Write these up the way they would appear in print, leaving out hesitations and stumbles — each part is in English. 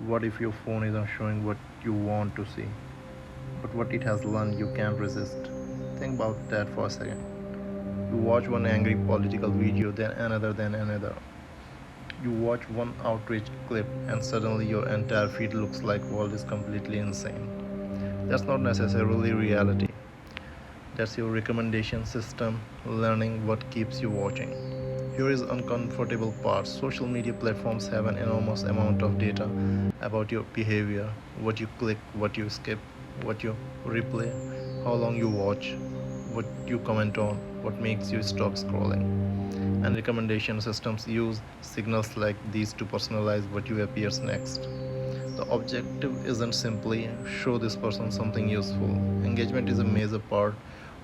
What if your phone isn't showing what you want to see, but what it has learned you can't resist? Think about that for a second. You watch one angry political video, then another. You watch one outrage clip, and suddenly your entire feed looks like world is completely insane. That's not necessarily reality. That's your recommendation system learning what keeps you watching. Here is uncomfortable part. Social media platforms have an enormous amount of data about your behavior, what you click, what you skip, what you replay, how long you watch, what you comment on, what makes you stop scrolling. And recommendation systems use signals like these to personalize what you appears next. The objective isn't simply show this person something useful. Engagement is a major part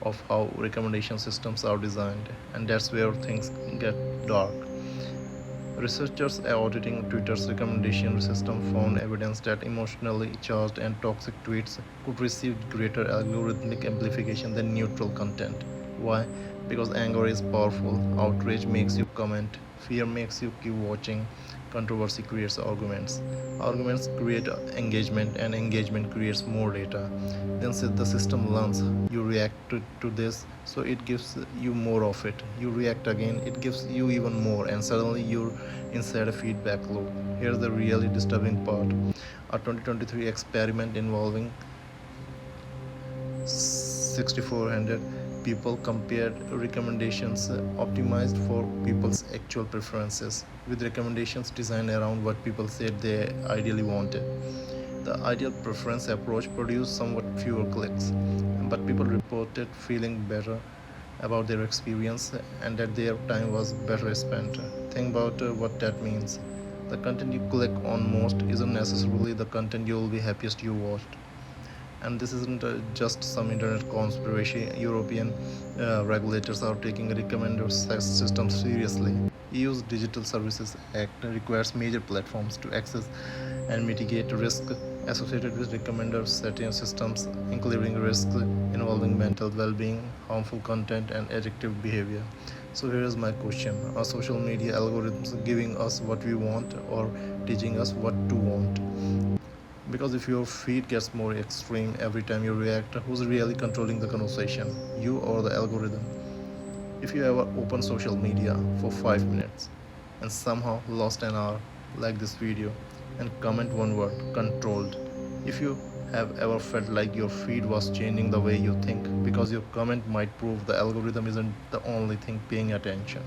of how recommendation systems are designed, and that's where things get dark. Researchers auditing Twitter's recommendation system found evidence that emotionally charged and toxic tweets could receive greater algorithmic amplification than neutral content. Why? Because anger is powerful, outrage makes you comment, fear makes you keep watching, controversy creates arguments. Arguments create engagement, and engagement creates more data. Then the system learns you react to this, so it gives you more of it. You react again, it gives you even more, and suddenly you're inside a feedback loop. Here's the really disturbing part. A 2023 experiment involving 6,400 people compared recommendations optimized for people's actual preferences with recommendations designed around what people said they ideally wanted. The ideal preference approach produced somewhat fewer clicks, but people reported feeling better about their experience and that their time was better spent. Think about what that means. The content you click on most isn't necessarily the content you will be happiest you watched. And this isn't just some internet conspiracy. European regulators are taking recommender systems seriously. EU's Digital Services Act requires major platforms to access and mitigate risk associated with recommender setting systems, including risks involving mental well-being, harmful content, and addictive behavior. So here is my question: are social media algorithms giving us what we want, or teaching us what to want? Because if your feed gets more extreme every time you react, who's really controlling the conversation? You or the algorithm? If you ever open social media for 5 minutes and somehow lost an hour, like this video, and comment one word, controlled. If you have ever felt like your feed was changing the way you think because your comment might prove the algorithm isn't the only thing paying attention.